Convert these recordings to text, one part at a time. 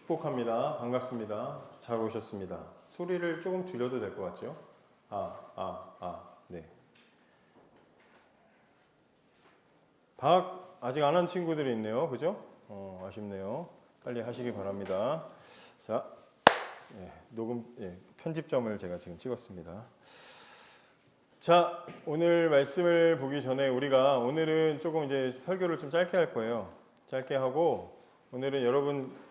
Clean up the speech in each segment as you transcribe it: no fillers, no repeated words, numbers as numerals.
축복합니다. 반갑습니다. 잘 오셨습니다. 소리를 조금 줄여도 될 것 같죠? 네. 방학 아직 안 한 친구들이 있네요. 그죠? 아쉽네요. 빨리 하시기 바랍니다. 자, 녹음, 편집점을 제가 지금 찍었습니다. 자, 오늘 말씀을 보기 전에 오늘은 조금 이제 설교를 좀 짧게 할 거예요. 짧게 하고, 오늘은 여러분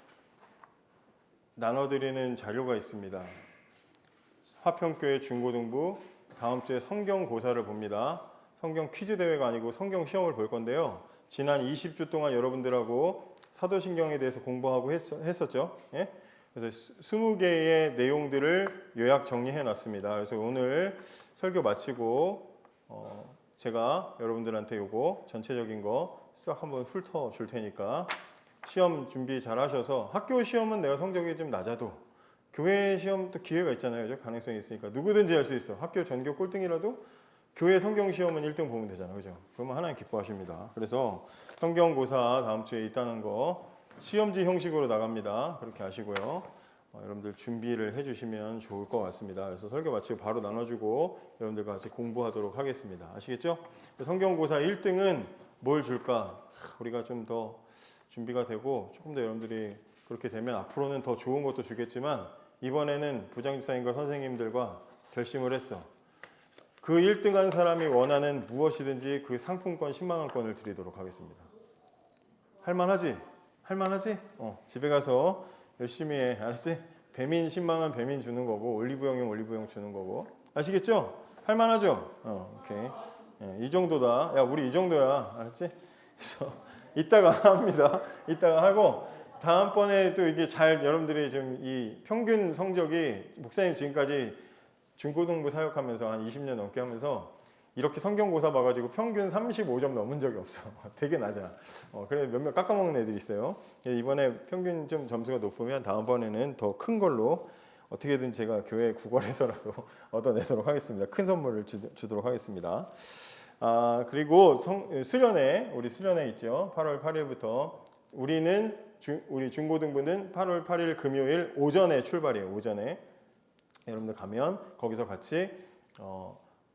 나눠드리는 자료가 있습니다. 화평교회 중고등부 다음 주에 성경고사를 봅니다. 성경 퀴즈 대회가 아니고 성경 시험을 볼 건데요. 지난 20주 동안 여러분들하고 사도신경에 대해서 공부하고 했었죠. 예? 그래서 20개의 내용들을 요약 정리해 놨습니다. 그래서 오늘 설교 마치고 제가 여러분들한테 요거 전체적인 거 싹 한번 훑어 줄 테니까 시험 준비 잘 하셔서, 학교 시험은 내가 성적이 좀 낮아도 교회 시험도 기회가 있잖아요. 그죠? 가능성이 있으니까 누구든지 할 수 있어. 학교 전교 꼴등이라도 교회 성경 시험은 1등 보면 되잖아요. 그죠? 그러면 하나님 기뻐하십니다. 그래서 성경고사 다음 주에 있다는 거 시험지 형식으로 나갑니다. 그렇게 아시고요. 여러분들 준비를 해주시면 좋을 것 같습니다. 그래서 설교 마치고 바로 나눠주고 여러분들과 같이 공부하도록 하겠습니다. 아시겠죠? 성경고사 1등은 뭘 줄까? 우리가 좀 더 준비가 되고 조금 더 여러분들이 그렇게 되면 앞으로는 더 좋은 것도 주겠지만, 이번에는 부장집사님과 선생님들과 결심을 했어. 그 1등한 사람이 원하는 무엇이든지 그 상품권 10만 원권을 드리도록 하겠습니다. 할만하지? 할만하지? 집에 가서 열심히 해. 알았지? 배민 10만 원 배민 주는 거고, 올리브영이면 올리브영 주는 거고. 아시겠죠? 할만하죠? 오케이. 이 정도다. 야, 우리 이 정도야. 알았지? 그래서 이따가 합니다. 이따가 하고, 다음번에 또 이게 여러분들이 좀 이 평균 성적이, 목사님 지금까지 중고등부 사역하면서 한 20년 넘게 하면서 이렇게 성경고사 봐가지고 평균 35점 넘은 적이 없어. 되게 낮아. 그래 몇몇 깎아먹는 애들이 있어요. 이번에 평균 좀 점수가 높으면 다음번에는 더 큰 걸로 어떻게든 제가 교회 구걸해서라도 얻어내도록 하겠습니다. 큰 선물을 주도록 하겠습니다. 그리고 우리 수련회 있죠. 8월 8일부터 우리 중고등부는 8월 8일 금요일 오전에 출발이에요. 오전에 여러분들 가면 거기서 같이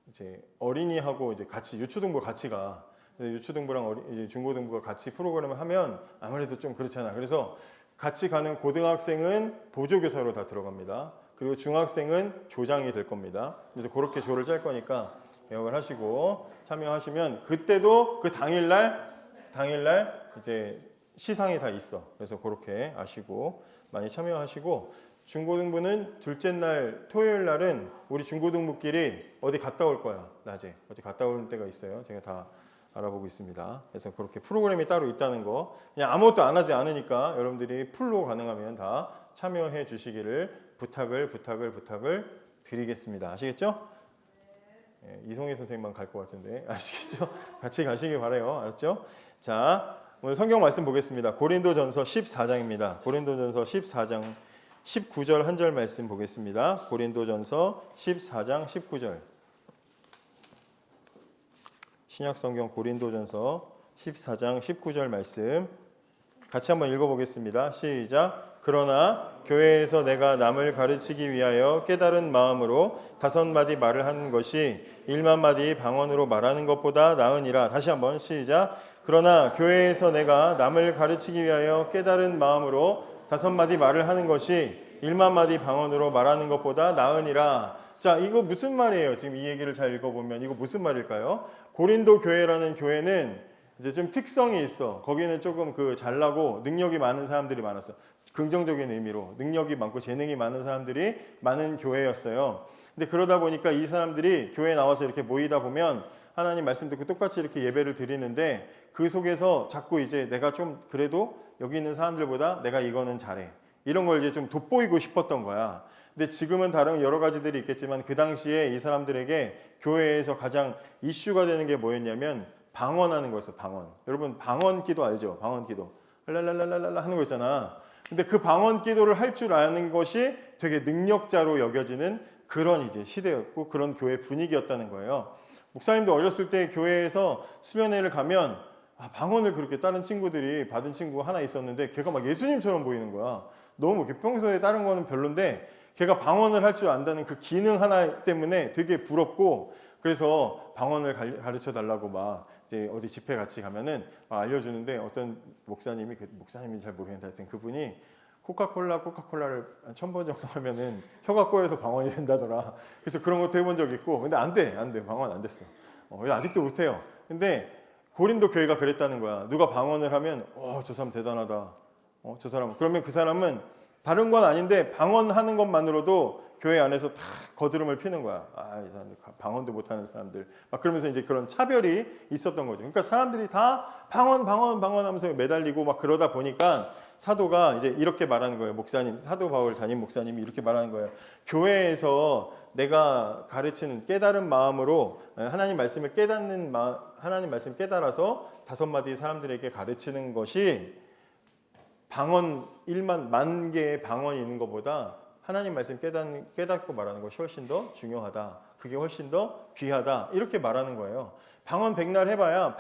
이제 어린이하고 이제 같이 유초등부 같이 가. 유초등부랑 이제 중고등부가 같이 프로그램을 하면 아무래도 좀 그렇잖아. 그래서 같이 가는 고등학생은 보조교사로 다 들어갑니다. 그리고 중학생은 조장이 될 겁니다. 그래서 그렇게 조를 짤 거니까 예약을 하시고 참여하시면, 그때도 그 당일날 이제 시상이 다 있어. 그래서 그렇게 아시고 많이 참여하시고, 중고등부는 둘째 날 토요일 날은 우리 중고등부끼리 어디 갔다 올 거야. 낮에 어디 갔다 올 때가 있어요. 제가 다 알아보고 있습니다. 그래서 그렇게 프로그램이 따로 있다는 거, 그냥 아무것도 안 하지 않으니까 여러분들이 풀로 가능하면 다 참여해 주시기를 부탁을 드리겠습니다. 아시겠죠? 이송희 선생님만 갈 것 같은데 아시겠죠? 같이 가시기 바라요. 알았죠? 자, 오늘 성경 말씀 보겠습니다. 고린도전서 14장입니다. 고린도전서 14장 19절 한 절 말씀 보겠습니다. 고린도전서 14장 19절. 신약성경 고린도전서 14장 19절 말씀 같이 한번 읽어보겠습니다. 시작. 그러나 교회에서 내가 남을 가르치기 위하여 깨달은 마음으로 5마디 말을 하는 것이 1만마디 방언으로 말하는 것보다 나으니라. 다시 한번 시작. 그러나 교회에서 내가 남을 가르치기 위하여 깨달은 마음으로 5마디 말을 하는 것이 1만마디 방언으로 말하는 것보다 나으니라. 자, 이거 무슨 말이에요? 지금 이 얘기를 잘 읽어보면 이거 무슨 말일까요? 고린도 교회라는 교회는 이제 좀 특성이 있어. 거기는 조금 잘나고 능력이 많은 사람들이 많았어. 긍정적인 의미로 능력이 많고 재능이 많은 사람들이 많은 교회였어요. 근데 그러다 보니까 이 사람들이 교회에 나와서 이렇게 모이다 보면 하나님 말씀 듣고 똑같이 이렇게 예배를 드리는데, 그 속에서 자꾸 이제 내가 좀 그래도 여기 있는 사람들보다 내가 이거는 잘해, 이런 걸 이제 좀 돋보이고 싶었던 거야. 근데 지금은 다른 여러 가지들이 있겠지만 그 당시에 이 사람들에게 교회에서 가장 이슈가 되는 게 뭐였냐면 방언하는 거였어. 방언. 여러분 방언 기도 알죠? 방언 기도. 랄랄랄랄라 하는 거 있잖아. 근데 그 방언 기도를 할 줄 아는 것이 되게 능력자로 여겨지는 그런 이제 시대였고 그런 교회 분위기였다는 거예요. 목사님도 어렸을 때 교회에서 수련회를 가면 방언을 그렇게 다른 친구들이 받은 친구가 하나 있었는데 걔가 막 예수님처럼 보이는 거야. 너무 평소에 다른 거는 별론데 걔가 방언을 할 줄 안다는 그 기능 하나 때문에 되게 부럽고, 그래서 방언을 가르쳐 달라고 막 이제 어디 집회 같이 가면은 막 알려주는데, 어떤 목사님이, 그 목사님이 잘 모르겠는데 하여튼 그분이 코카콜라를 1000번 정도 하면은 혀가 꼬여서 방언이 된다더라. 그래서 그런 것도 해본 적 있고, 근데 안 돼. 방언 안 됐어. 아직도 못 해요. 근데 고린도 교회가 그랬다는 거야. 누가 방언을 하면 저 사람 대단하다. 저 사람. 그러면 그 사람은 다른 건 아닌데 방언하는 것만으로도 교회 안에서 다 거드름을 피는 거야. 이 사람들 방언도 못하는 사람들. 막 그러면서 이제 그런 차별이 있었던 거죠. 그러니까 사람들이 다 방언 하면서 매달리고 막 그러다 보니까 사도가 이제 이렇게 말하는 거예요. 목사님, 사도 바울 담임 목사님이 이렇게 말하는 거예요. 교회에서 내가 가르치는 깨달은 마음으로 하나님 말씀을 하나님 말씀 깨달아서 5마디 사람들에게 가르치는 것이 방언 1만 개의 방언이 있는 것보다 하나님 말씀 깨닫고 말하는 것이 훨씬 더 중요하다. 그게 훨씬 더 귀하다. 이렇게 말하는 거예요. 방언 백날 해봐야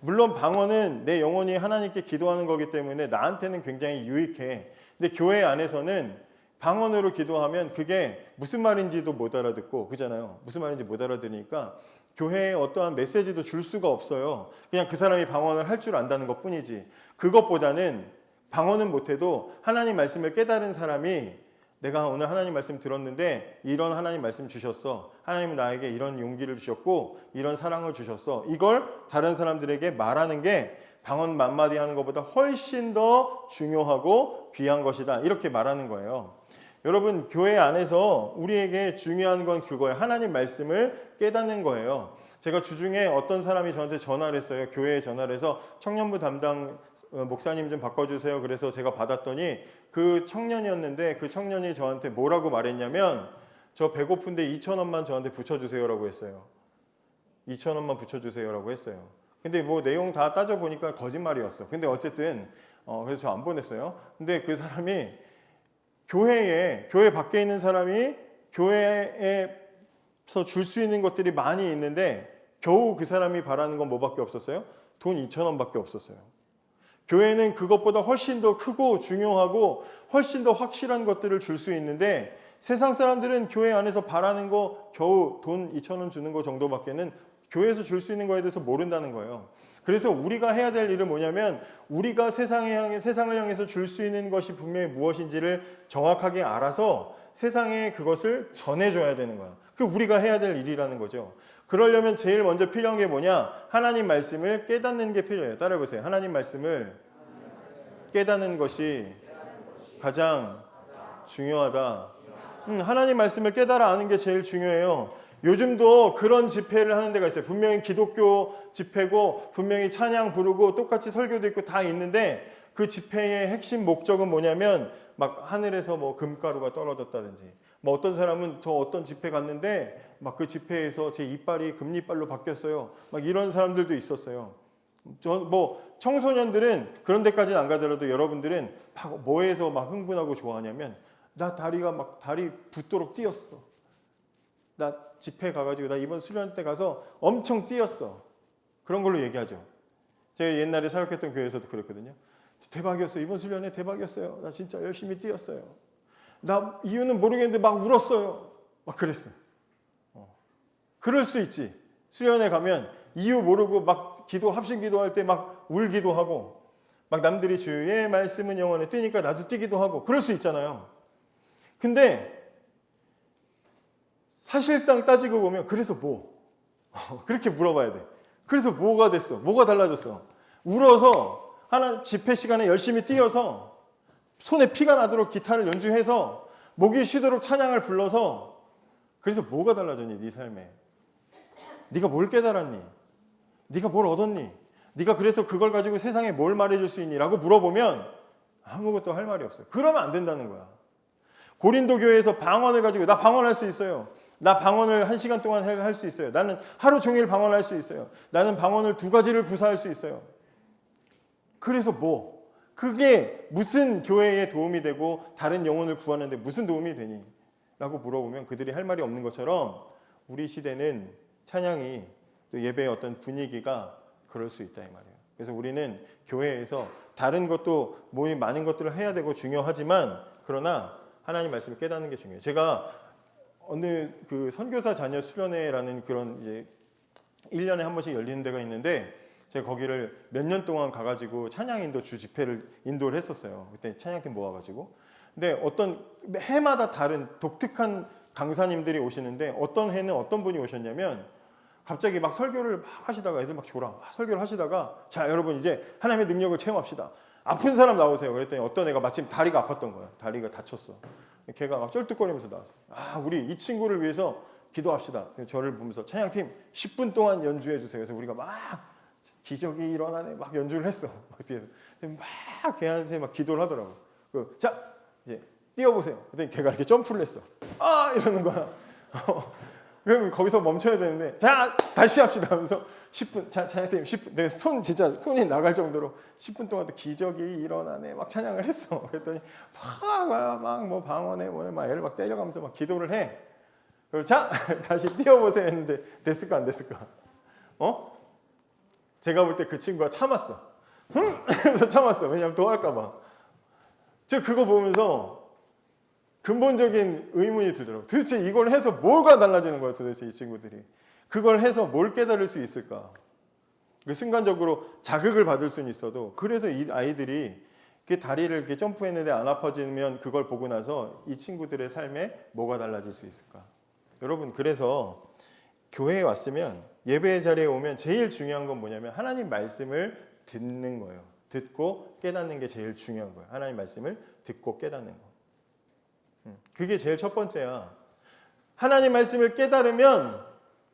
물론 방언은 내 영혼이 하나님께 기도하는 거기 때문에 나한테는 굉장히 유익해. 근데 교회 안에서는 방언으로 기도하면 그게 무슨 말인지도 못 알아듣고, 그잖아요. 무슨 말인지 못 알아들으니까 교회에 어떠한 메시지도 줄 수가 없어요. 그냥 그 사람이 방언을 할 줄 안다는 것 뿐이지. 그것보다는 방언은 못해도 하나님 말씀을 깨달은 사람이, 내가 오늘 하나님 말씀 들었는데 이런 하나님 말씀 주셨어. 하나님은 나에게 이런 용기를 주셨고 이런 사랑을 주셨어. 이걸 다른 사람들에게 말하는 게 방언 만 마디 하는 것보다 훨씬 더 중요하고 귀한 것이다. 이렇게 말하는 거예요. 여러분, 교회 안에서 우리에게 중요한 건 그거예요. 하나님 말씀을 깨닫는 거예요. 제가 주중에 어떤 사람이 저한테 전화를 했어요. 교회에 전화를 해서 청년부 담당 목사님 좀 바꿔주세요. 그래서 제가 받았더니 그 청년이었는데, 그 청년이 저한테 뭐라고 말했냐면, 저 배고픈데 2,000원만 저한테 붙여주세요라고 했어요. 2,000원만 붙여주세요라고 했어요. 근데 뭐 내용 다 따져보니까 거짓말이었어. 근데 어쨌든 그래서 저 안 보냈어요. 근데 그 사람이 교회 밖에 있는 사람이 교회에서 줄 수 있는 것들이 많이 있는데 겨우 그 사람이 바라는 건 뭐밖에 없었어요? 돈 2,000원밖에 없었어요. 교회는 그것보다 훨씬 더 크고 중요하고 훨씬 더 확실한 것들을 줄 수 있는데, 세상 사람들은 교회 안에서 바라는 거 겨우 돈 2,000원 주는 거 정도밖에는 교회에서 줄 수 있는 거에 대해서 모른다는 거예요. 그래서 우리가 해야 될 일은 뭐냐면, 우리가 세상을 향해서 줄 수 있는 것이 분명히 무엇인지를 정확하게 알아서 세상에 그것을 전해줘야 되는 거야. 그 우리가 해야 될 일이라는 거죠. 그러려면 제일 먼저 필요한 게 뭐냐? 하나님 말씀을 깨닫는 게 필요해요. 따라해보세요. 하나님 말씀을 깨닫는 것이 가장 중요하다. 하나님 말씀을 깨달아 아는 게 제일 중요해요. 요즘도 그런 집회를 하는 데가 있어요. 분명히 기독교 집회고 분명히 찬양 부르고 똑같이 설교도 있고 다 있는데, 그 집회의 핵심 목적은 뭐냐면 막 하늘에서 뭐 금가루가 떨어졌다든지, 뭐 어떤 사람은 저 어떤 집회 갔는데 막 그 집회에서 제 이빨이 금리빨로 바뀌었어요. 막 이런 사람들도 있었어요. 뭐 청소년들은 그런 데까지는 안 가더라도 여러분들은 막 뭐에서 막 흥분하고 좋아하냐면, 나 다리 붓도록 뛰었어. 나 집회 가가지고 나 이번 수련 때 가서 엄청 뛰었어. 그런 걸로 얘기하죠. 제가 옛날에 사역했던 교회에서도 그랬거든요. 대박이었어요. 이번 수련회 대박이었어요. 나 진짜 열심히 뛰었어요. 나 이유는 모르겠는데 막 울었어요. 막 그랬어요. 그럴 수 있지. 수련회 가면 이유 모르고 막 합심 기도할 때 막 울기도 하고, 막 남들이 주의 말씀은 영원에 뛰니까 나도 뛰기도 하고, 그럴 수 있잖아요. 근데 사실상 따지고 보면 그래서 뭐? 그렇게 물어봐야 돼. 그래서 뭐가 됐어? 뭐가 달라졌어? 울어서 집회 시간에 열심히 뛰어서 손에 피가 나도록 기타를 연주해서 목이 쉬도록 찬양을 불러서, 그래서 뭐가 달라졌니? 네 삶에. 네가 뭘 깨달았니? 네가 뭘 얻었니? 네가 그래서 그걸 가지고 세상에 뭘 말해줄 수 있니? 라고 물어보면 아무것도 할 말이 없어요. 그러면 안 된다는 거야. 고린도 교회에서 방언을 가지고 나 방언할 수 있어요. 나 방언을 1시간 동안 할 수 있어요. 나는 하루 종일 방언할 수 있어요. 나는 방언을 2가지를 구사할 수 있어요. 그래서 뭐? 그게 무슨 교회에 도움이 되고 다른 영혼을 구하는데 무슨 도움이 되니? 라고 물어보면 그들이 할 말이 없는 것처럼 우리 시대는 찬양이, 또 예배의 어떤 분위기가 그럴 수 있다 이 말이에요. 그래서 우리는 교회에서 다른 것도 뭐 많은 것들을 해야 되고 중요하지만 그러나 하나님 말씀을 깨닫는 게 중요해요. 제가 어느 그 선교사 자녀 수련회라는 그런 이제 1년에 한 번씩 열리는 데가 있는데 제가 거기를 몇 년 동안 가가지고 찬양 인도 주 집회를 인도를 했었어요. 그때 찬양팀 모아가지고. 근데 어떤 해마다 다른 독특한 강사님들이 오시는데 어떤 해는 어떤 분이 오셨냐면 갑자기 막 설교를 막 하시다가 애들 막 졸아 막 설교를 하시다가 자 여러분 이제 하나님의 능력을 체험합시다. 아픈 사람 나오세요. 그랬더니 어떤 애가 마침 다리가 아팠던 거야. 다리가 다쳤어. 걔가 막 쩔뚝거리면서 나왔어. 아 우리 이 친구를 위해서 기도합시다. 저를 보면서 찬양팀 10분 동안 연주해 주세요. 그래서 우리가 막 기적이 일어나네 막 연주를 했어. 막 뒤에서 막 걔한테 막 기도를 하더라고. 자 이제 뛰어보세요. 그랬더니 걔가 이렇게 점프를 했어. 아 이러는 거야. 그럼 거기서 멈춰야 되는데 자 다시 합시다 하면서 10분 자 찬양팀 10분 내 손 진짜 손이 나갈 정도로 10분 동안 또 기적이 일어나네 막 찬양을 했어. 그랬더니 막 뭐 방언에 뭐네 막 애를 막 때려가면서 막 기도를 해. 그리고 자 다시 뛰어보세요 했는데 됐을까 안 됐을까? 제가 볼 때 그 친구가 참았어. 그래서 참았어. 왜냐면 더 할까 봐. 제가 그거 보면서 근본적인 의문이 들더라고요. 도대체 이걸 해서 뭐가 달라지는 거야 도대체 이 친구들이. 그걸 해서 뭘 깨달을 수 있을까. 순간적으로 자극을 받을 수는 있어도 그래서 이 아이들이 다리를 이렇게 점프했는데 안 아파지면 그걸 보고 나서 이 친구들의 삶에 뭐가 달라질 수 있을까. 여러분 그래서 교회에 왔으면 예배의 자리에 오면 제일 중요한 건 뭐냐면 하나님 말씀을 듣는 거예요. 듣고 깨닫는 게 제일 중요한 거예요. 하나님 말씀을 듣고 깨닫는 거. 그게 제일 첫 번째야. 하나님 말씀을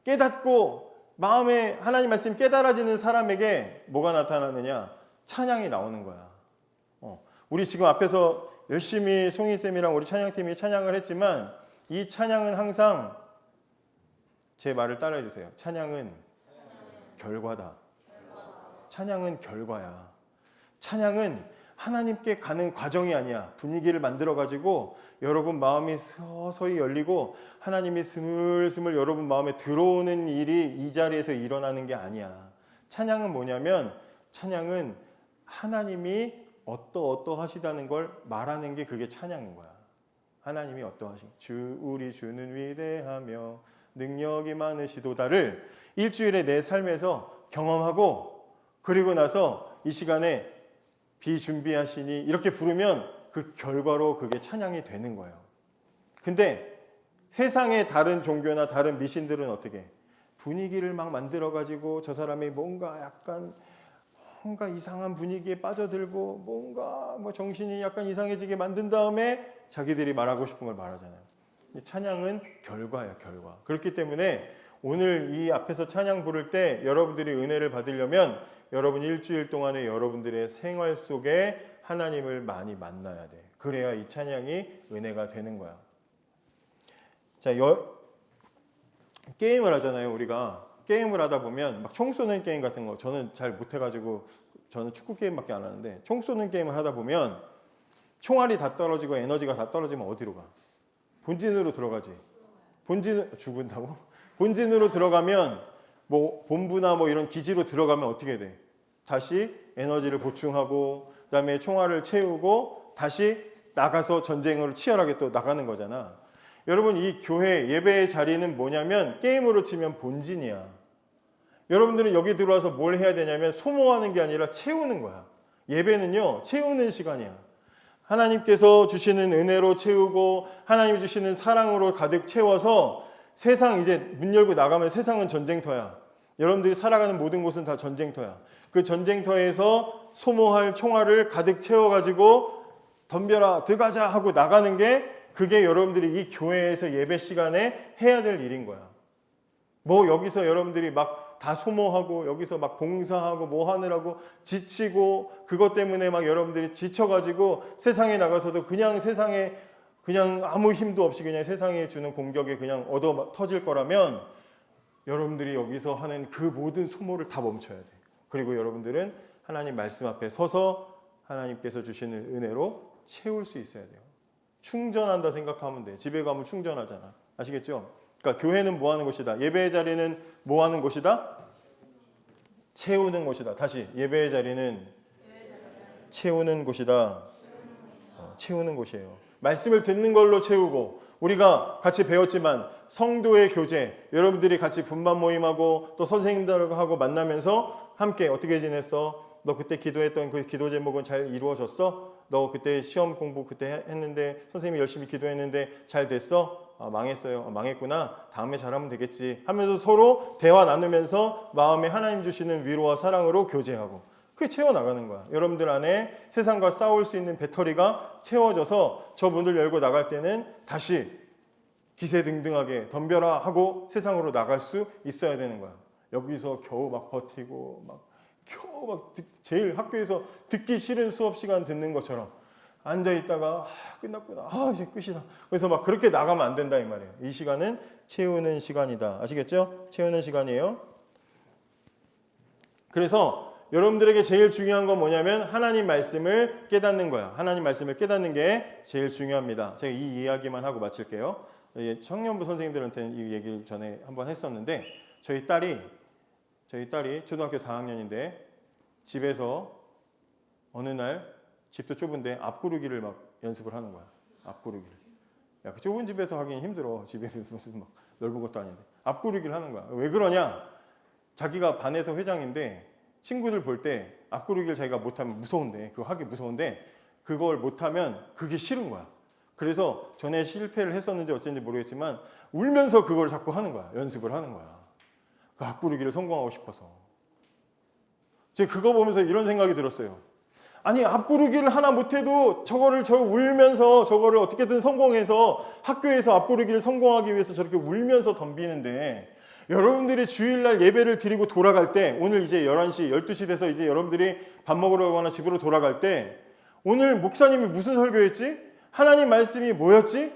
깨닫고 마음에 하나님 말씀이 깨달아지는 사람에게 뭐가 나타나느냐? 찬양이 나오는 거야. 우리 지금 앞에서 열심히 송이쌤이랑 우리 찬양팀이 찬양을 했지만 이 찬양은 항상 제 말을 따라해 주세요. 찬양은 결과다. 찬양은 결과야. 찬양은 하나님께 가는 과정이 아니야. 분위기를 만들어가지고 여러분 마음이 서서히 열리고 하나님이 스물스물 여러분 마음에 들어오는 일이 이 자리에서 일어나는 게 아니야. 찬양은 뭐냐면 찬양은 하나님이 어떠하시다는 걸 말하는 게 그게 찬양인 거야. 하나님이 어떠하신 우리 주는 위대하며 능력이 많으시도다를 일주일에 내 삶에서 경험하고 그리고 나서 이 시간에 비준비하시니 이렇게 부르면 그 결과로 그게 찬양이 되는 거예요. 근데 세상의 다른 종교나 다른 미신들은 어떻게 분위기를 막 만들어가지고 저 사람이 뭔가 이상한 분위기에 빠져들고 뭔가 뭐 정신이 약간 이상해지게 만든 다음에 자기들이 말하고 싶은 걸 말하잖아요. 찬양은 결과예요, 결과. 그렇기 때문에 오늘 이 앞에서 찬양 부를 때 여러분들이 은혜를 받으려면 여러분 일주일 동안에 여러분들의 생활 속에 하나님을 많이 만나야 돼. 그래야 이 찬양이 은혜가 되는 거야. 자, 게임을 하잖아요, 우리가. 게임을 하다 보면 막 총 쏘는 게임 같은 거 저는 잘 못해가지고 저는 축구 게임밖에 안 하는데 총 쏘는 게임을 하다 보면 총알이 다 떨어지고 에너지가 다 떨어지면 어디로 가? 본진으로 들어가지. 죽은다고? 본진으로 들어가면 뭐 본부나 뭐 이런 기지로 들어가면 어떻게 돼? 다시 에너지를 보충하고 그다음에 총알을 채우고 다시 나가서 전쟁으로 치열하게 또 나가는 거잖아. 여러분 이 교회 예배의 자리는 뭐냐면 게임으로 치면 본진이야. 여러분들은 여기 들어와서 뭘 해야 되냐면 소모하는 게 아니라 채우는 거야. 예배는요 채우는 시간이야. 하나님께서 주시는 은혜로 채우고 하나님이 주시는 사랑으로 가득 채워서 세상 이제 문 열고 나가면 세상은 전쟁터야. 여러분들이 살아가는 모든 곳은 다 전쟁터야. 그 전쟁터에서 소모할 총알을 가득 채워가지고 덤벼라 들어가자 하고 나가는 게 그게 여러분들이 이 교회에서 예배 시간에 해야 될 일인 거야. 뭐 여기서 여러분들이 막 다 소모하고 여기서 막 봉사하고 뭐 하느라고 지치고 그것 때문에 막 여러분들이 지쳐가지고 세상에 나가서도 그냥 세상에 그냥 아무 힘도 없이 그냥 세상에 주는 공격에 그냥 얻어 터질 거라면 여러분들이 여기서 하는 그 모든 소모를 다 멈춰야 돼. 그리고 여러분들은 하나님 말씀 앞에 서서 하나님께서 주시는 은혜로 채울 수 있어야 돼요. 충전한다 생각하면 돼. 집에 가면 충전하잖아. 아시겠죠? 그러니까 교회는 뭐 하는 곳이다? 예배의 자리는 뭐 하는 곳이다? 채우는 곳이다. 다시 예배의 자리는 채우는 곳이다. 채우는 곳이에요. 말씀을 듣는 걸로 채우고 우리가 같이 배웠지만 성도의 교제, 여러분들이 같이 분반 모임하고 또 선생님들하고 만나면서 함께 어떻게 지냈어? 너 그때 기도했던 그 기도 제목은 잘 이루어졌어? 너 그때 시험 공부 그때 했는데 선생님이 열심히 기도했는데 잘 됐어? 아, 망했어요. 아, 망했구나. 다음에 잘하면 되겠지 하면서 서로 대화 나누면서 마음에 하나님 주시는 위로와 사랑으로 교제하고 그게 채워나가는 거야. 여러분들 안에 세상과 싸울 수 있는 배터리가 채워져서 저 문을 열고 나갈 때는 다시 기세등등하게 덤벼라 하고 세상으로 나갈 수 있어야 되는 거야. 여기서 겨우 막 버티고 막 겨우 막 제일 학교에서 듣기 싫은 수업 시간 듣는 것처럼 앉아있다가 끝났구나. 이제 끝이다. 그래서 막 그렇게 나가면 안 된다 이 말이에요. 이 시간은 채우는 시간이다. 아시겠죠? 채우는 시간이에요. 그래서 여러분들에게 제일 중요한 건 뭐냐면 하나님 말씀을 깨닫는 거야. 하나님 말씀을 깨닫는 게 제일 중요합니다. 제가 이 이야기만 하고 마칠게요. 청년부 선생님들한테는 이 얘기를 전에 한번 했었는데 저희 딸이 초등학교 4학년인데 집에서 어느 날 집도 좁은데 앞구르기를 막 연습을 하는 거야. 앞구르기를. 야, 그 좁은 집에서 하긴 힘들어. 집에 무슨 막 넓은 것도 아닌데. 앞구르기를 하는 거야. 왜 그러냐? 자기가 반에서 회장인데 친구들 볼 때 앞구르기를 자기가 못하면 무서운데 그거 하기 무서운데 그걸 못하면 그게 싫은 거야. 그래서 전에 실패를 했었는지 어쩐지 모르겠지만 울면서 그걸 자꾸 하는 거야. 연습을 하는 거야. 그 앞구르기를 성공하고 싶어서. 제가 그거 보면서 이런 생각이 들었어요. 아니 앞구르기를 하나 못해도 저거를 울면서 저거를 어떻게든 성공해서 학교에서 앞구르기를 성공하기 위해서 저렇게 울면서 덤비는데 여러분들이 주일날 예배를 드리고 돌아갈 때 오늘 이제 11시, 12시 돼서 이제 여러분들이 밥 먹으러 가거나 집으로 돌아갈 때 오늘 목사님이 무슨 설교했지? 하나님 말씀이 뭐였지?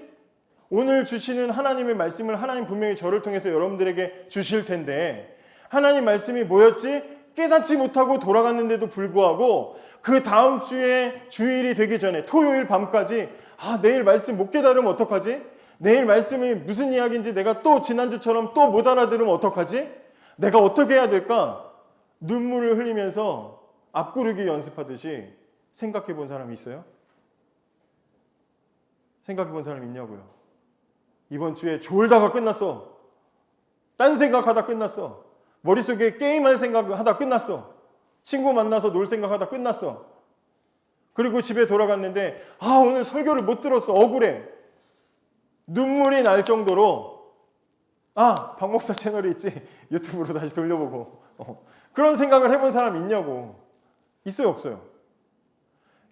오늘 주시는 하나님의 말씀을 하나님 분명히 저를 통해서 여러분들에게 주실 텐데 하나님 말씀이 뭐였지? 깨닫지 못하고 돌아갔는데도 불구하고 그 다음 주에 주일이 되기 전에 토요일 밤까지 내일 말씀 못 깨달으면 어떡하지? 내일 말씀이 무슨 이야기인지 내가 또 지난주처럼 또 못 알아들으면 어떡하지? 내가 어떻게 해야 될까? 눈물을 흘리면서 앞구르기 연습하듯이 생각해 본 사람이 있어요? 생각해 본 사람이 있냐고요? 이번 주에 졸다가 끝났어. 딴 생각하다 끝났어. 머릿속에 게임할 생각하다 끝났어. 친구 만나서 놀 생각하다 끝났어. 그리고 집에 돌아갔는데 오늘 설교를 못 들었어. 억울해. 눈물이 날 정도로 박 목사 채널이 있지. 유튜브로 다시 돌려보고 그런 생각을 해본 사람 있냐고. 있어요 없어요?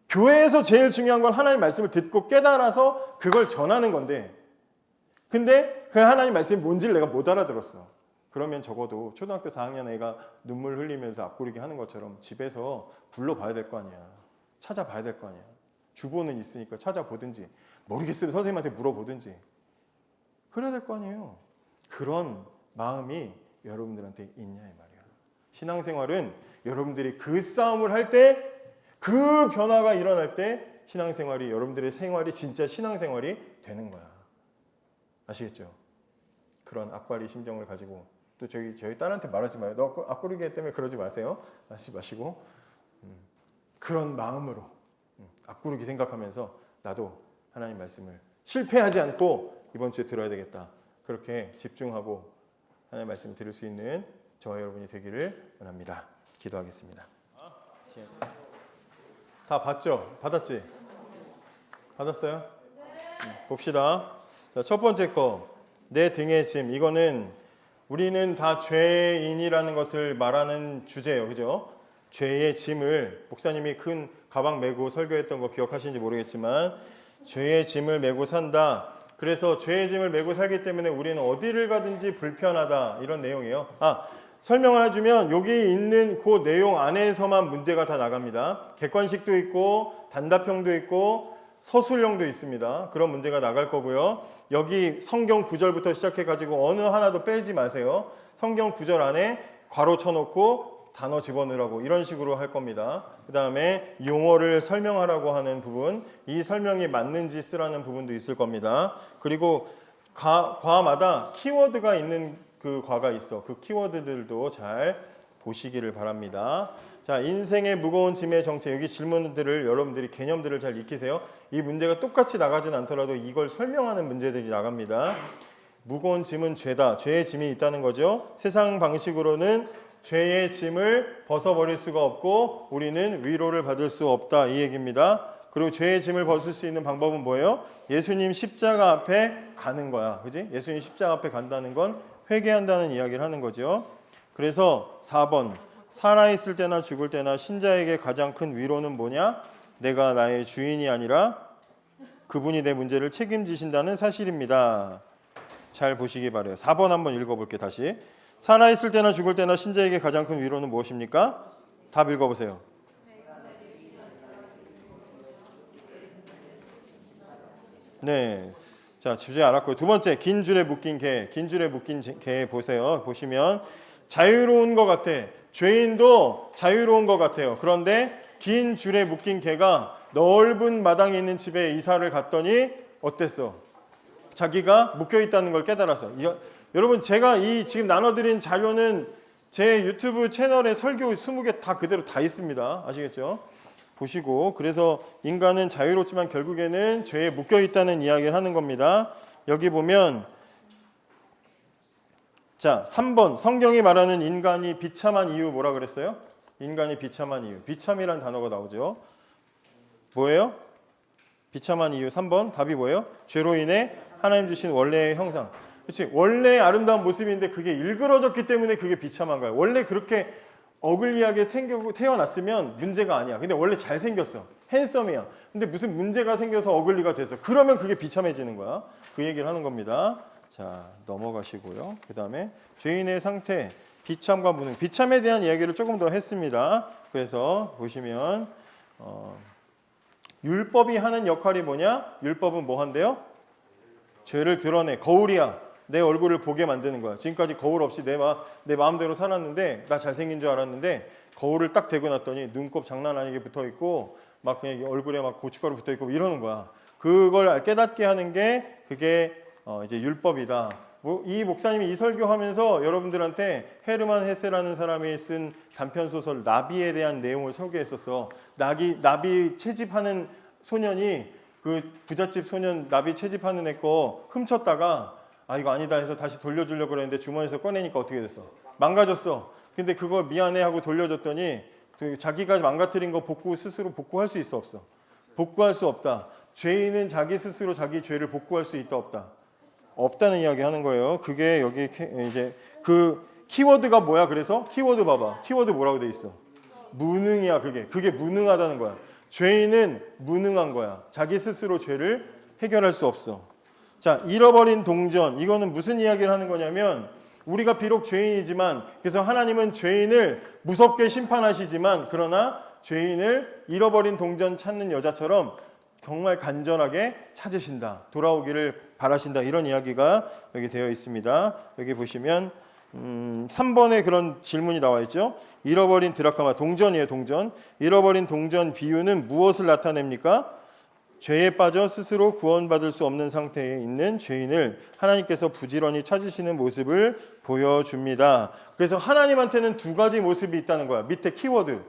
교회에서 제일 중요한 건 하나님 말씀을 듣고 깨달아서 그걸 전하는 건데 근데 그 하나님 말씀이 뭔지를 내가 못 알아들었어. 그러면 적어도 초등학교 4학년 애가 눈물 흘리면서 앞구르기 하는 것처럼 집에서 불러봐야 될 거 아니야. 찾아봐야 될 거 아니야. 주보는 있으니까 찾아보든지 모르겠으면 선생님한테 물어보든지 그래야 될 거 아니에요. 그런 마음이 여러분들한테 있냐 이 말이야. 신앙생활은 여러분들이 그 싸움을 할 때 그 변화가 일어날 때 신앙생활이 여러분들의 생활이 진짜 신앙생활이 되는 거야. 아시겠죠? 그런 악바리 심정을 가지고 또 저희 딸한테 말하지 마요. 너 앞구르기 때문에 그러지 마세요. 하지 마시고 그런 마음으로 앞구르기 생각하면서 나도 하나님 말씀을 실패하지 않고 이번 주에 들어야 되겠다. 그렇게 집중하고 하나님 말씀을 들을 수 있는 저와 여러분이 되기를 원합니다. 기도하겠습니다. 다 봤죠? 받았지? 받았어요? 봅시다. 자, 첫 번째 거. 내 등의 짐. 이거는 우리는 다 죄인이라는 것을 말하는 주제예요. 그죠? 죄의 짐을 목사님이 큰 가방 메고 설교했던 거 기억하시는지 모르겠지만 죄의 짐을 메고 산다. 그래서 죄의 짐을 메고 살기 때문에 우리는 어디를 가든지 불편하다. 이런 내용이에요. 설명을 해주면 여기 있는 그 내용 안에서만 문제가 다 나갑니다. 객관식도 있고 단답형도 있고 서술형도 있습니다. 그런 문제가 나갈 거고요. 여기 성경 구절부터 시작해가지고 어느 하나도 빼지 마세요. 성경 구절 안에 괄호 쳐놓고 단어 집어넣으라고 이런 식으로 할 겁니다. 그 다음에 용어를 설명하라고 하는 부분, 이 설명이 맞는지 쓰라는 부분도 있을 겁니다. 그리고 과마다 키워드가 있는 그 과가 있어. 그 키워드들도 잘 보시기를 바랍니다. 자, 인생의 무거운 짐의 정체. 여기 질문들을 여러분들이 개념들을 잘 익히세요. 이 문제가 똑같이 나가진 않더라도 이걸 설명하는 문제들이 나갑니다. 무거운 짐은 죄다. 죄의 짐이 있다는 거죠. 세상 방식으로는 죄의 짐을 벗어버릴 수가 없고 우리는 위로를 받을 수 없다. 이 얘기입니다. 그리고 죄의 짐을 벗을 수 있는 방법은 뭐예요? 예수님 십자가 앞에 가는 거야. 그지? 예수님 십자가 앞에 간다는 건 회개한다는 이야기를 하는 거죠. 그래서 4번. 살아있을 때나 죽을 때나 신자에게 가장 큰 위로는 뭐냐? 내가 나의 주인이 아니라 그분이 내 문제를 책임지신다는 사실입니다. 잘 보시기 바래요. 4번 한번 읽어볼게요. 다시. 살아있을 때나 죽을 때나 신자에게 가장 큰 위로는 무엇입니까? 답 읽어보세요. 네. 자, 주제 알았고요. 두 번째, 긴 줄에 묶인 개. 긴 줄에 묶인 개 보세요. 보시면 자유로운 것 같아. 죄인도 자유로운 것 같아요. 그런데 긴 줄에 묶인 개가 넓은 마당에 있는 집에 이사를 갔더니 어땠어? 자기가 묶여 있다는 걸 깨달았어. 여러분, 제가 이 지금 나눠드린 자료는 제 유튜브 채널에 설교 20개 다 그대로 다 있습니다. 아시겠죠? 보시고, 그래서 인간은 자유롭지만 결국에는 죄에 묶여 있다는 이야기를 하는 겁니다. 여기 보면 자, 3번 성경이 말하는 인간이 비참한 이유 뭐라 그랬어요? 인간이 비참한 이유. 비참이라는 단어가 나오죠. 뭐예요? 비참한 이유 3번 답이 뭐예요? 죄로 인해 하나님 주신 원래의 형상. 그렇지? 원래 아름다운 모습인데 그게 일그러졌기 때문에 그게 비참한 거야. 원래 그렇게 어글리하게 태어났으면 문제가 아니야. 근데 원래 잘생겼어. 핸섬이야. 근데 무슨 문제가 생겨서 어글리가 됐어. 그러면 그게 비참해지는 거야. 그 얘기를 하는 겁니다. 자, 넘어가시고요. 그 다음에 죄인의 상태, 비참과 무능. 비참에 대한 이야기를 조금 더 했습니다. 그래서 보시면 율법이 하는 역할이 뭐냐? 율법은 뭐 한대요? 죄를 드러내. 거울이야. 내 얼굴을 보게 만드는 거야. 지금까지 거울 없이 내 마음대로 살았는데 나 잘생긴 줄 알았는데 거울을 딱 대고 놨더니 눈곱 장난 아니게 붙어있고 막 그냥 얼굴에 막 고춧가루 붙어있고 이러는 거야. 그걸 깨닫게 하는 게 그게 이제 율법이다. 이 목사님이 이 설교하면서 여러분들한테 헤르만 헤세라는 사람이 쓴 단편 소설 나비에 대한 내용을 소개했었어. 나비 채집하는 소년이 그 부잣집 소년 나비 채집하는 애 거 훔쳤다가 아 이거 아니다 해서 다시 돌려주려고 그랬는데 주머니에서 꺼내니까 어떻게 됐어? 망가졌어. 근데 그거 미안해 하고 돌려줬더니 자기가 망가뜨린 거 스스로 복구할 수 있어 없어? 복구할 수 없다. 죄인은 자기 스스로 자기 죄를 복구할 수 있다 없다? 없다는 이야기 하는 거예요. 그게 여기 이제 그 키워드가 뭐야? 그래서 키워드 봐봐. 키워드 뭐라고 돼 있어? 무능이야. 그게 무능하다는 거야. 죄인은 무능한 거야. 자기 스스로 죄를 해결할 수 없어. 자, 잃어버린 동전. 이거는 무슨 이야기를 하는 거냐면 우리가 비록 죄인이지만 그래서 하나님은 죄인을 무섭게 심판하시지만 그러나 죄인을 잃어버린 동전 찾는 여자처럼 정말 간절하게 찾으신다. 돌아오기를 바라신다. 이런 이야기가 여기 되어 있습니다. 여기 보시면 3번에 그런 질문이 나와 있죠. 잃어버린 드라크마, 동전이에요. 동전. 잃어버린 동전 비유는 무엇을 나타냅니까? 죄에 빠져 스스로 구원받을 수 없는 상태에 있는 죄인을 하나님께서 부지런히 찾으시는 모습을 보여줍니다. 그래서 하나님한테는 두 가지 모습이 있다는 거야. 밑에 키워드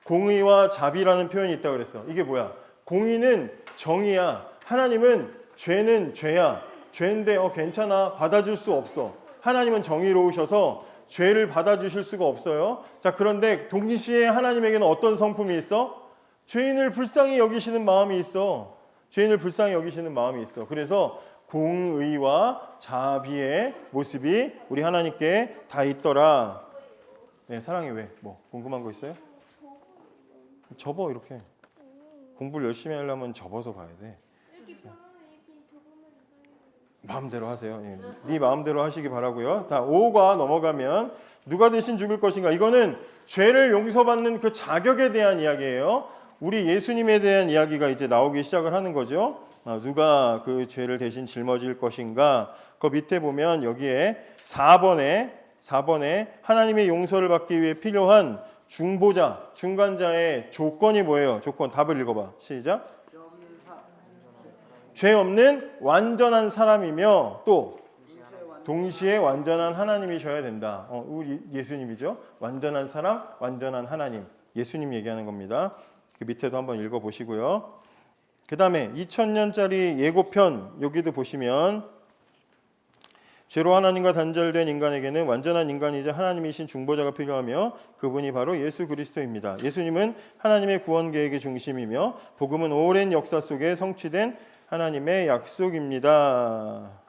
공의와 자비라는 표현이 있다고 그랬어. 이게 뭐야? 공의는 정의야. 하나님은 죄는 죄야. 죄인데 괜찮아. 받아줄 수 없어. 하나님은 정의로우셔서 죄를 받아주실 수가 없어요. 자, 그런데 동시에 하나님에게는 어떤 성품이 있어? 죄인을 불쌍히 여기시는 마음이 있어. 죄인을 불쌍히 여기시는 마음이 있어. 그래서 공의와 자비의 모습이 우리 하나님께 다 있더라. 네, 사랑이 왜? 뭐 궁금한 거 있어요? 접어 이렇게. 공부를 열심히 하려면 접어서 봐야 돼. 마음대로 하세요. 예. 네 마음대로 하시기 바라고요. 다 5가 넘어가면 누가 대신 죽을 것인가? 이거는 죄를 용서받는 그 자격에 대한 이야기예요. 우리 예수님에 대한 이야기가 이제 나오기 시작을 하는 거죠. 누가 그 죄를 대신 짊어질 것인가? 그 밑에 보면 여기에 4번에 하나님의 용서를 받기 위해 필요한 중보자, 중간자의 조건이 뭐예요? 조건 답을 읽어봐. 시작. 죄 없는 완전한 사람이며 또 동시에 완전한 하나님이셔야 된다. 우리 예수님이죠. 완전한 사람, 완전한 하나님. 예수님 얘기하는 겁니다. 그 밑에도 한번 읽어보시고요. 그 다음에 2000년짜리 예고편 여기도 보시면 죄로 하나님과 단절된 인간에게는 완전한 인간이자 하나님이신 중보자가 필요하며 그분이 바로 예수 그리스도입니다. 예수님은 하나님의 구원 계획의 중심이며 복음은 오랜 역사 속에 성취된 하나님의 약속입니다.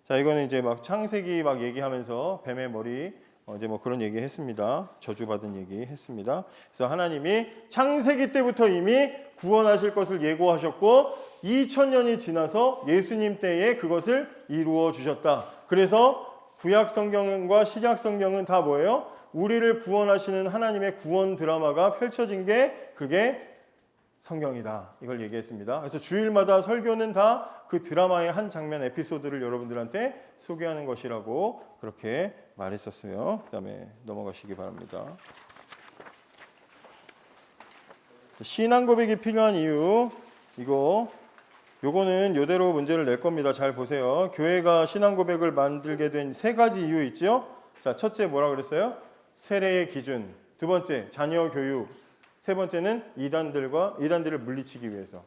자, 이거는 이제 막 창세기 막 얘기하면서 뱀의 머리 이제 뭐 그런 얘기 했습니다. 저주받은 얘기 했습니다. 그래서 하나님이 창세기 때부터 이미 구원하실 것을 예고하셨고 2000년이 지나서 예수님 때에 그것을 이루어 주셨다. 그래서 구약 성경과 신약 성경은 다 뭐예요? 우리를 구원하시는 하나님의 구원 드라마가 펼쳐진 게 그게 성경이다. 이걸 얘기했습니다. 그래서 주일마다 설교는 다 그 드라마의 한 장면 에피소드를 여러분들한테 소개하는 것이라고 그렇게 말했었어요. 그 다음에 넘어가시기 바랍니다. 신앙 고백이 필요한 이유 요거는 요대로 문제를 낼 겁니다. 잘 보세요. 교회가 신앙 고백을 만들게 된 세 가지 이유 있죠? 자, 첫째 뭐라 그랬어요? 세례의 기준. 두 번째 자녀 교육. 세 번째는 이단들을 물리치기 위해서.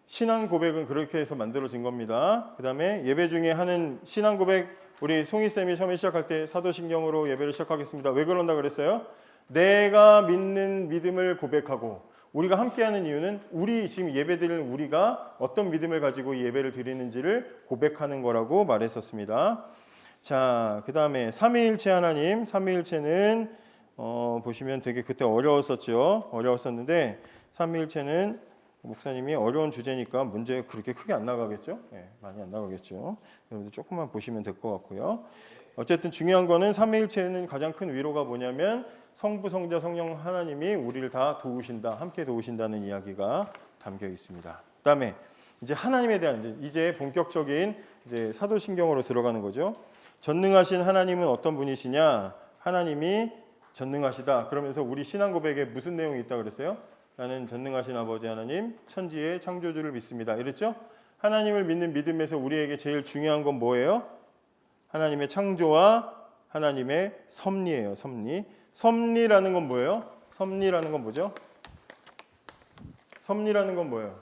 신앙 고백은 그렇게 해서 만들어진 겁니다. 그 다음에 예배 중에 하는 신앙 고백 우리 송이쌤이 처음에 시작할 때 사도신경으로 예배를 시작하겠습니다. 왜 그런다 그랬어요? 내가 믿는 믿음을 고백하고 우리가 함께하는 이유는 우리 지금 예배 드리는 우리가 어떤 믿음을 가지고 예배를 드리는지를 고백하는 거라고 말했었습니다. 자, 그 다음에 삼위일체 하나님. 삼위일체는 보시면 되게 그때 어려웠었는데 삼위일체는 목사님이 어려운 주제니까 문제 그렇게 크게 안 나가겠죠? 네, 많이 안 나가겠죠. 여러분들 조금만 보시면 될 것 같고요. 어쨌든 중요한 거는 삼위일체는 가장 큰 위로가 뭐냐면 성부, 성자, 성령 하나님이 우리를 다 도우신다, 함께 도우신다는 이야기가 담겨 있습니다. 그다음에 이제 하나님에 대한 이제 본격적인 이제 사도신경으로 들어가는 거죠. 전능하신 하나님은 어떤 분이시냐? 하나님이 전능하시다. 그러면서 우리 신앙 고백에 무슨 내용이 있다 그랬어요? 나는 전능하신 아버지 하나님, 천지의 창조주를 믿습니다. 이랬죠? 하나님을 믿는 믿음에서 우리에게 제일 중요한 건 뭐예요? 하나님의 창조와 하나님의 섭리예요. 섭리. 섭리라는 건 뭐예요? 섭리라는 건 뭐죠? 섭리라는 건 뭐예요?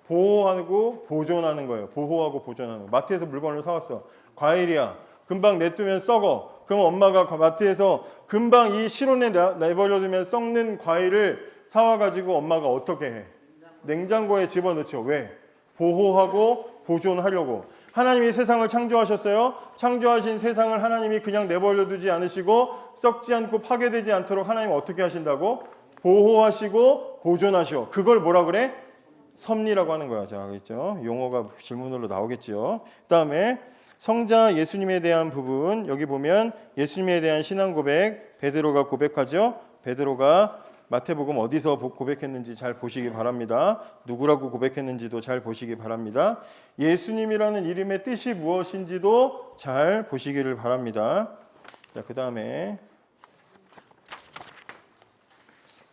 보호하고 보존하는 거예요. 보호하고 보존하는 거. 마트에서 물건을 사왔어. 과일이야. 금방 냅두면 썩어. 그럼 엄마가 마트에서 금방 이 실온에 내버려두면 썩는 과일을 사와가지고 엄마가 어떻게 해? 냉장고에 집어넣죠. 왜? 보호하고 보존하려고. 하나님이 세상을 창조하셨어요. 창조하신 세상을 하나님이 그냥 내버려두지 않으시고 썩지 않고 파괴되지 않도록 하나님 어떻게 하신다고? 보호하시고 보존하시오. 그걸 뭐라 그래? 섭리라고 하는 거야. 자, 있죠. 용어가 질문으로 나오겠죠. 그다음에 성자 예수님에 대한 부분 여기 보면 예수님에 대한 신앙 고백 베드로가 고백하죠. 베드로가 마태복음 어디서 고백했는지 잘 보시기 바랍니다. 누구라고 고백했는지도 잘 보시기 바랍니다. 예수님이라는 이름의 뜻이 무엇인지도 잘 보시기를 바랍니다. 자, 그다음에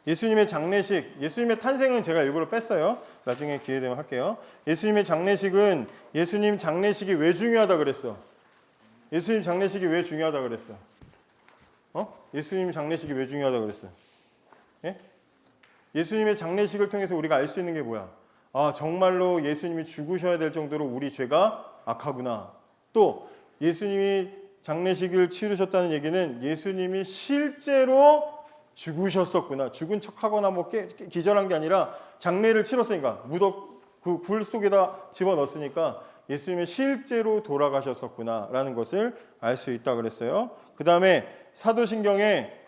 예수님의 장례식, 예수님의 탄생은 제가 일부러 뺐어요. 나중에 기회 되면 할게요. 예수님의 장례식은 예수님 장례식이 왜 중요하다 그랬어? 예수님 장례식이 왜 중요하다 그랬어? 예수님 장례식이 왜 중요하다 그랬어? 예? 예수님의 장례식을 통해서 우리가 알 수 있는 게 뭐야? 아, 정말로 예수님이 죽으셔야 될 정도로 우리 죄가 악하구나. 또 예수님이 장례식을 치르셨다는 얘기는 예수님이 실제로 죽으셨었구나. 죽은 척하거나 뭐 기절한 게 아니라 장례를 치렀으니까 그 굴 속에다 집어넣었으니까 예수님이 실제로 돌아가셨었구나라는 것을 알 수 있다 그랬어요. 그 다음에 사도신경에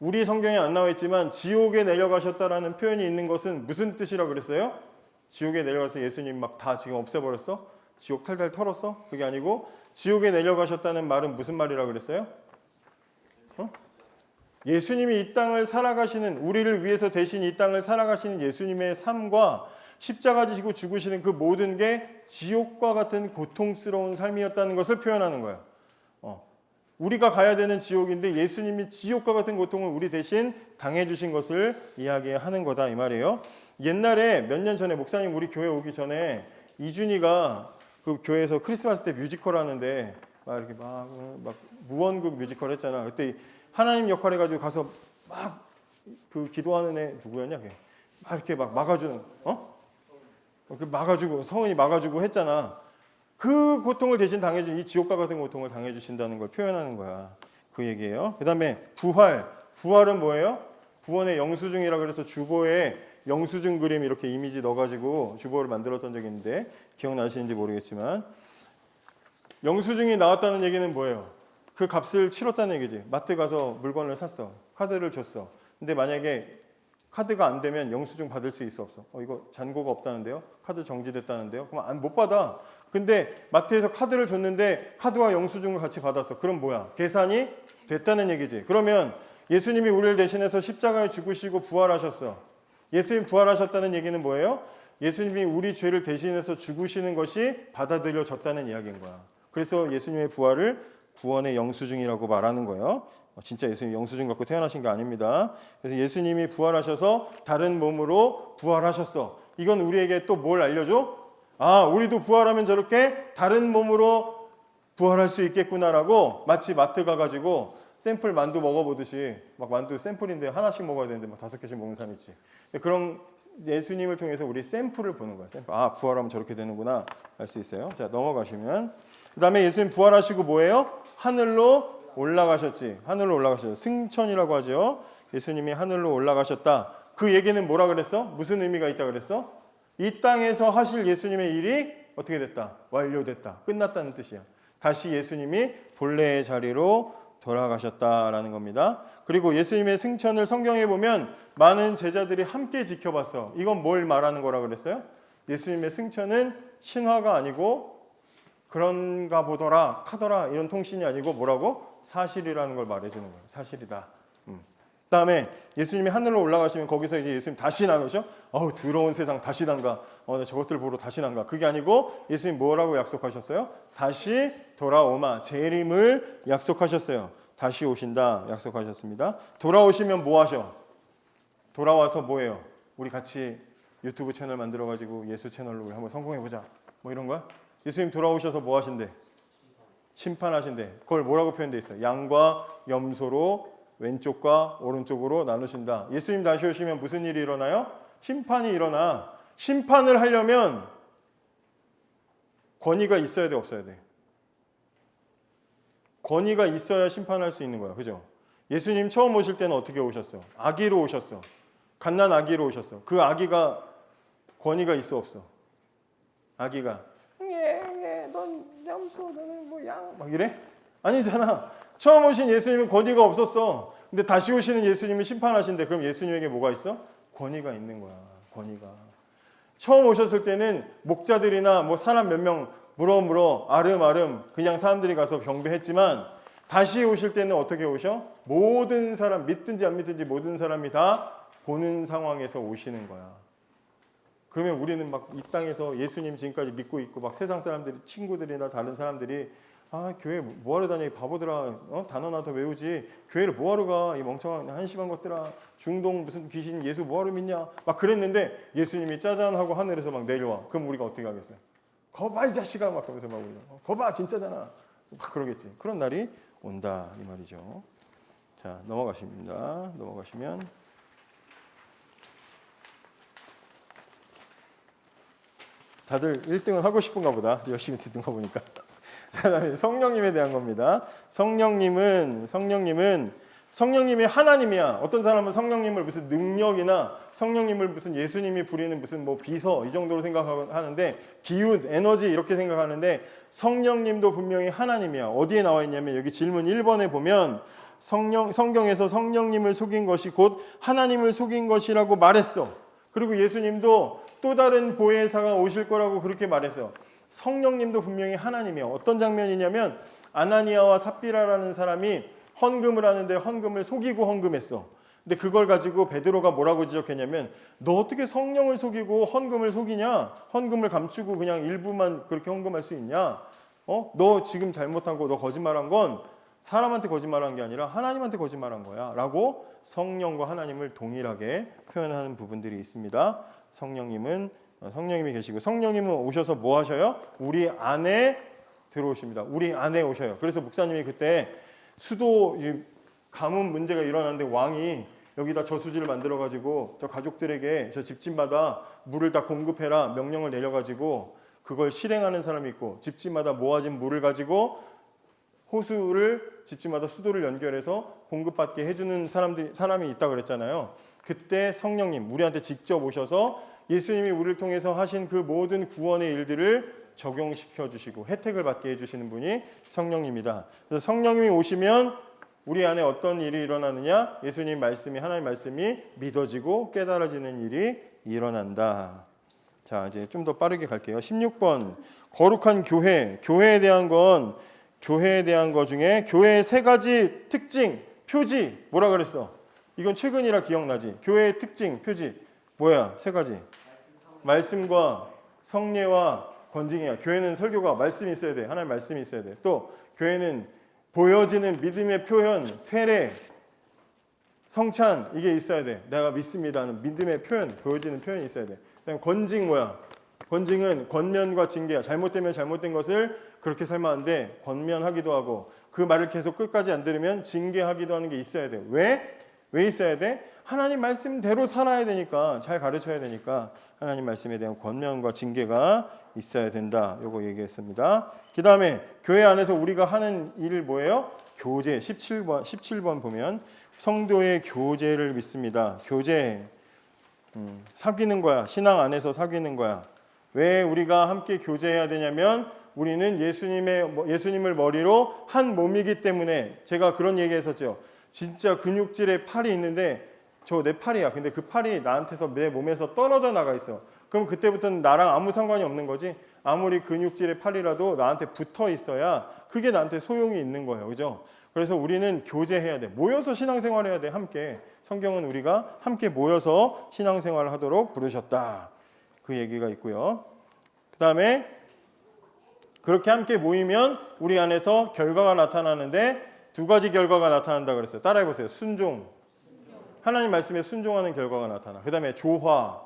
우리 성경에 안 나와 있지만 지옥에 내려가셨다라는 표현이 있는 것은 무슨 뜻이라 그랬어요? 지옥에 내려가서 예수님 막 다 지금 없애버렸어? 지옥 탈탈 털었어? 그게 아니고 지옥에 내려가셨다는 말은 무슨 말이라 그랬어요? 예수님이 이 땅을 살아가시는 우리를 위해서 대신 이 땅을 살아가시는 예수님의 삶과 십자가 지시고 죽으시는 그 모든 게 지옥과 같은 고통스러운 삶이었다는 것을 표현하는 거예요. 우리가 가야 되는 지옥인데 예수님이 지옥과 같은 고통을 우리 대신 당해주신 것을 이야기하는 거다 이 말이에요. 옛날에 몇 년 전에 목사님 우리 교회 오기 전에 이준이가 그 교회에서 크리스마스 때 뮤지컬 하는데 막 이렇게 막 무언극 뮤지컬 했잖아. 그때 하나님 역할 해가지고 가서 막 그 기도하는 애 누구였냐? 걔. 막 이렇게 막 막아주는 막아주고 성은이 막아주고 했잖아. 그 고통을 대신 당해준 이 지옥과 같은 고통을 당해주신다는 걸 표현하는 거야. 그 얘기예요. 그 다음에 부활은 뭐예요? 구원의 영수증이라 그래서 주보에 영수증 그림 이렇게 이미지 넣어가지고 주보를 만들었던 적이 있는데 기억나시는지 모르겠지만 영수증이 나왔다는 얘기는 뭐예요? 그 값을 치렀다는 얘기지. 마트 가서 물건을 샀어. 카드를 줬어. 근데 만약에 카드가 안 되면 영수증 받을 수 있어 없어? 이거 잔고가 없다는데요? 카드 정지됐다는데요? 그럼 못 받아. 근데 마트에서 카드를 줬는데 카드와 영수증을 같이 받았어. 그럼 뭐야? 계산이 됐다는 얘기지. 그러면 예수님이 우리를 대신해서 십자가에 죽으시고 부활하셨어. 예수님 부활하셨다는 얘기는 뭐예요? 예수님이 우리 죄를 대신해서 죽으시는 것이 받아들여졌다는 이야기인 거야. 그래서 예수님의 부활을 구원의 영수증이라고 말하는 거예요. 진짜 예수님 영수증 갖고 태어나신 게 아닙니다. 그래서 예수님이 부활하셔서 다른 몸으로 부활하셨어. 이건 우리에게 또 뭘 알려줘? 우리도 부활하면 저렇게 다른 몸으로 부활할 수 있겠구나라고 마치 마트 가가지고 샘플 만두 먹어보듯이 막 만두 샘플인데 하나씩 먹어야 되는데 막 5개씩 먹는 사람 있지. 그런 예수님을 통해서 우리 샘플을 보는 거야. 샘플. 부활하면 저렇게 되는구나 알 수 있어요. 자, 넘어가시면 그 다음에 예수님 부활하시고 뭐예요? 하늘로 올라가셨지. 하늘로 올라가셨죠. 승천이라고 하죠. 예수님이 하늘로 올라가셨다. 그 얘기는 뭐라 그랬어? 무슨 의미가 있다 그랬어? 이 땅에서 하실 예수님의 일이 어떻게 됐다? 완료됐다. 끝났다는 뜻이야. 다시 예수님이 본래의 자리로 돌아가셨다라는 겁니다. 그리고 예수님의 승천을 성경에 보면 많은 제자들이 함께 지켜봤어. 이건 뭘 말하는 거라 그랬어요? 예수님의 승천은 신화가 아니고 그런가 보더라, 카더라 이런 통신이 아니고 뭐라고? 사실이라는 걸 말해주는 거예요. 사실이다. 그다음에 예수님이 하늘로 올라가시면 거기서 이제 예수님 다시 나가죠. 더러운 세상 다시 난가. 나 저것들 보러 다시 난가. 그게 아니고 예수님 뭐라고 약속하셨어요? 다시 돌아오마. 재림을 약속하셨어요. 다시 오신다 약속하셨습니다. 돌아오시면 뭐 하셔? 돌아와서 뭐예요? 우리 같이 유튜브 채널 만들어가지고 예수 채널로 우리 한번 성공해보자. 뭐 이런 거야? 예수님 돌아오셔서 뭐 하신대? 심판하신대. 그걸 뭐라고 표현돼 있어요? 양과 염소로 왼쪽과 오른쪽으로 나누신다. 예수님 다시 오시면 무슨 일이 일어나요? 심판이 일어나. 심판을 하려면 권위가 있어야 돼, 없어야 돼? 권위가 있어야 심판할 수 있는 거야. 그죠? 예수님 처음 오실 때는 어떻게 오셨어? 아기로 오셨어. 갓난 아기로 오셨어. 그 아기가 권위가 있어, 없어? 아기가 넌 염소, 너는 뭐 양, 막 이래? 아니잖아. 처음 오신 예수님은 권위가 없었어. 근데 다시 오시는 예수님이 심판하신대. 그럼 예수님에게 뭐가 있어? 권위가 있는 거야. 권위가. 처음 오셨을 때는 목자들이나 뭐 사람 몇 명 물어 아름아름 그냥 사람들이 가서 경배했지만 다시 오실 때는 어떻게 오셔? 모든 사람 믿든지 안 믿든지 모든 사람이 다 보는 상황에서 오시는 거야. 그러면 우리는 막 이 땅에서 예수님 지금까지 믿고 있고 막 세상 사람들이 친구들이나 다른 사람들이 교회 뭐하러 다녀 이 바보들아. 단어나 더 외우지. 교회를 뭐하러 가 이 멍청한 한심한 것들아. 중동 무슨 귀신 예수 뭐하러 믿냐. 막 그랬는데 예수님이 짜잔 하고 하늘에서 막 내려와. 그럼 우리가 어떻게 하겠어요? 거봐 이 자식아 막 그러면서 막 거봐 진짜잖아. 막 그러겠지. 그런 날이 온다 이 말이죠. 자 넘어가십니다. 넘어가시면 다들 1등은 하고 싶은가 보다. 열심히 듣는 거 보니까. 성령님에 대한 겁니다. 성령님이 하나님이야. 어떤 사람은 성령님을 무슨 능력이나 성령님을 무슨 예수님이 부리는 무슨 뭐 비서 이 정도로 생각하는데 기운, 에너지 이렇게 생각하는데 성령님도 분명히 하나님이야. 어디에 나와 있냐면 여기 질문 1번에 보면 성경에서 성령님을 속인 것이 곧 하나님을 속인 것이라고 말했어. 그리고 예수님도 또 다른 보혜사가 오실 거라고 그렇게 말했어요. 성령님도 분명히 하나님이에요. 어떤 장면이냐면 아나니아와 삽비라라는 사람이 헌금을 하는데 헌금을 속이고 헌금했어. 근데 그걸 가지고 베드로가 뭐라고 지적했냐면 너 어떻게 성령을 속이고 헌금을 속이냐? 헌금을 감추고 그냥 일부만 그렇게 헌금할 수 있냐? 너 지금 잘못한 거, 너 거짓말한 건 사람한테 거짓말한 게 아니라 하나님한테 거짓말한 거야 라고 성령과 하나님을 동일하게 표현하는 부분들이 있습니다. 성령님은 성령님이 계시고 성령님은 오셔서 뭐 하셔요? 우리 안에 들어오십니다. 우리 안에 오셔요. 그래서 목사님이 그때 수도 가뭄 문제가 일어났는데 왕이 여기다 저수지를 만들어 가지고 저 가족들에게 저 집집마다 물을 다 공급해라 명령을 내려 가지고 그걸 실행하는 사람이 있고 집집마다 모아진 물을 가지고 호수를 집집마다 수도를 연결해서 공급받게 해주는 사람이 있다 그랬잖아요. 그때 성령님 우리한테 직접 오셔서 예수님이 우리를 통해서 하신 그 모든 구원의 일들을 적용시켜 주시고 혜택을 받게 해주시는 분이 성령님이다. 그래서 성령님이 오시면 우리 안에 어떤 일이 일어나느냐? 예수님 말씀이 하나님 말씀이 믿어지고 깨달아지는 일이 일어난다. 자, 이제 좀 더 빠르게 갈게요. 16번 거룩한 교회. 교회에 대한 거 중에 교회의 세 가지 특징, 표지 뭐라 그랬어? 이건 최근이라 기억나지? 교회의 특징, 표지 뭐야? 세 가지. 말씀과 성례와 권징이야. 교회는 설교가 말씀이 있어야 돼. 하나님 말씀이 있어야 돼. 또 교회는 보여지는 믿음의 표현, 세례, 성찬 이게 있어야 돼. 내가 믿습니다는 믿음의 표현, 보여지는 표현이 있어야 돼. 그다음에 권징 뭐야? 권징은 권면과 징계야. 잘못되면 잘못된 것을 그렇게 살면 안 돼. 권면하기도 하고 그 말을 계속 끝까지 안 들으면 징계하기도 하는 게 있어야 돼. 왜? 왜 있어야 돼? 하나님 말씀대로 살아야 되니까 잘 가르쳐야 되니까 하나님 말씀에 대한 권면과 징계가 있어야 된다. 요거 얘기했습니다. 그 다음에 교회 안에서 우리가 하는 일 뭐예요? 교제 17번 보면 성도의 교제를 믿습니다. 교제 사귀는 거야. 신앙 안에서 사귀는 거야. 왜 우리가 함께 교제해야 되냐면 우리는 예수님을 머리로 한 몸이기 때문에 제가 그런 얘기 했었죠. 진짜 근육질의 팔이 있는데 저 내 팔이야. 근데 그 팔이 나한테서 내 몸에서 떨어져 나가 있어. 그럼 그때부터는 나랑 아무 상관이 없는 거지. 아무리 근육질의 팔이라도 나한테 붙어 있어야 그게 나한테 소용이 있는 거예요. 그죠? 그래서 우리는 교제해야 돼. 모여서 신앙생활해야 돼. 함께. 성경은 우리가 함께 모여서 신앙생활을 하도록 부르셨다. 그 얘기가 있고요. 그 다음에 그렇게 함께 모이면 우리 안에서 결과가 나타나는데 두 가지 결과가 나타난다 그랬어요. 따라해보세요. 순종. 하나님 말씀에 순종하는 결과가 나타나. 그 다음에 조화.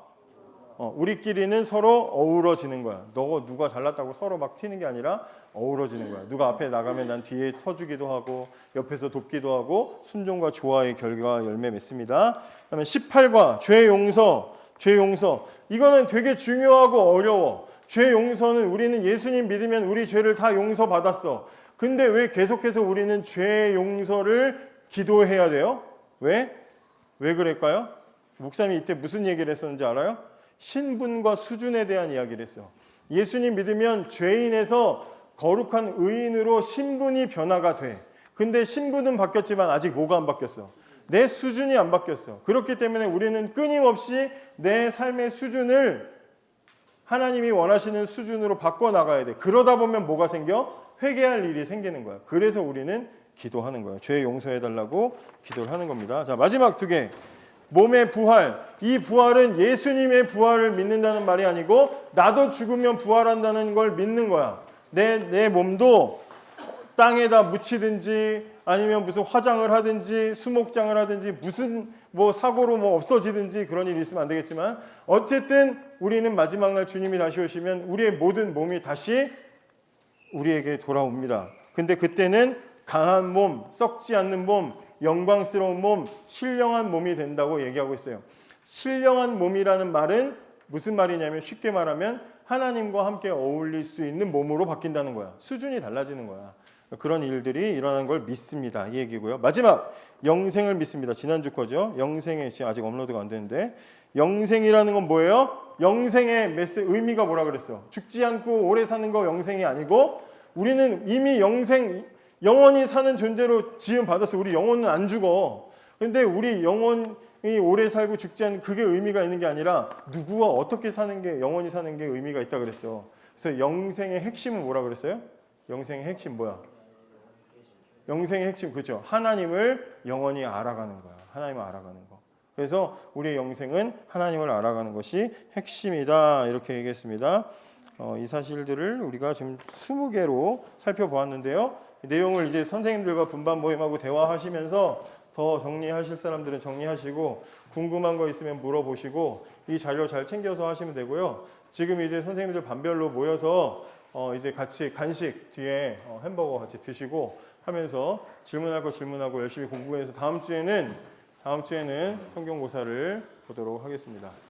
우리끼리는 서로 어우러지는 거야. 너 누가 잘났다고 서로 막 튀는 게 아니라 어우러지는 거야. 누가 앞에 나가면 난 뒤에 서주기도 하고 옆에서 돕기도 하고 순종과 조화의 결과가 열매 맺습니다. 그다음에 18과 죄 용서. 죄 용서. 이거는 되게 중요하고 어려워. 죄 용서는 우리는 예수님 믿으면 우리 죄를 다 용서받았어. 근데 왜 계속해서 우리는 죄 용서를 기도해야 돼요? 왜? 왜 그럴까요? 목사님이 이때 무슨 얘기를 했었는지 알아요? 신분과 수준에 대한 이야기를 했어요. 예수님 믿으면 죄인에서 거룩한 의인으로 신분이 변화가 돼. 근데 신분은 바뀌었지만 아직 뭐가 안 바뀌었어? 내 수준이 안 바뀌었어. 그렇기 때문에 우리는 끊임없이 내 삶의 수준을 하나님이 원하시는 수준으로 바꿔나가야 돼. 그러다 보면 뭐가 생겨? 회개할 일이 생기는 거야. 그래서 우리는 기도하는 거예요. 죄 용서해달라고 기도를 하는 겁니다. 자, 마지막 두 개. 몸의 부활. 이 부활은 예수님의 부활을 믿는다는 말이 아니고 나도 죽으면 부활한다는 걸 믿는 거야. 내 몸도 땅에다 묻히든지 아니면 무슨 화장을 하든지 수목장을 하든지 무슨 사고로 없어지든지 그런 일이 있으면 안 되겠지만 어쨌든 우리는 마지막 날 주님이 다시 오시면 우리의 모든 몸이 다시 우리에게 돌아옵니다. 근데 그때는 강한 몸, 썩지 않는 몸, 영광스러운 몸, 신령한 몸이 된다고 얘기하고 있어요. 신령한 몸이라는 말은 무슨 말이냐면 쉽게 말하면 하나님과 함께 어울릴 수 있는 몸으로 바뀐다는 거야. 수준이 달라지는 거야. 그런 일들이 일어나는 걸 믿습니다. 이 얘기고요. 마지막, 영생을 믿습니다. 지난주 거죠. 영생의 지금 아직 업로드가 안 되는데 영생이라는 건 뭐예요? 영생의 의미가 뭐라 그랬어? 죽지 않고 오래 사는 거 영생이 아니고 우리는 이미 영원히 사는 존재로 지음 받았어. 우리 영혼은 안 죽어. 근데 우리 영혼이 오래 살고 죽지 않는 그게 의미가 있는 게 아니라 누구와 어떻게 사는 게 영원히 사는 게 의미가 있다 그랬어. 그래서 영생의 핵심은 뭐라 그랬어요? 영생의 핵심 뭐야? 영생의 핵심 그렇죠. 하나님을 영원히 알아가는 거야. 하나님을 알아가는 거. 그래서 우리의 영생은 하나님을 알아가는 것이 핵심이다. 이렇게 얘기했습니다. 이 사실들을 우리가 지금 20개로 살펴보았는데요. 내용을 이제 선생님들과 분반 모임하고 대화하시면서 더 정리하실 사람들은 정리하시고 궁금한 거 있으면 물어보시고 이 자료 잘 챙겨서 하시면 되고요. 지금 이제 선생님들 반별로 모여서 이제 같이 간식 뒤에 햄버거 같이 드시고 하면서 질문할 거 질문하고 열심히 공부해서 다음 주에는 성경고사를 보도록 하겠습니다.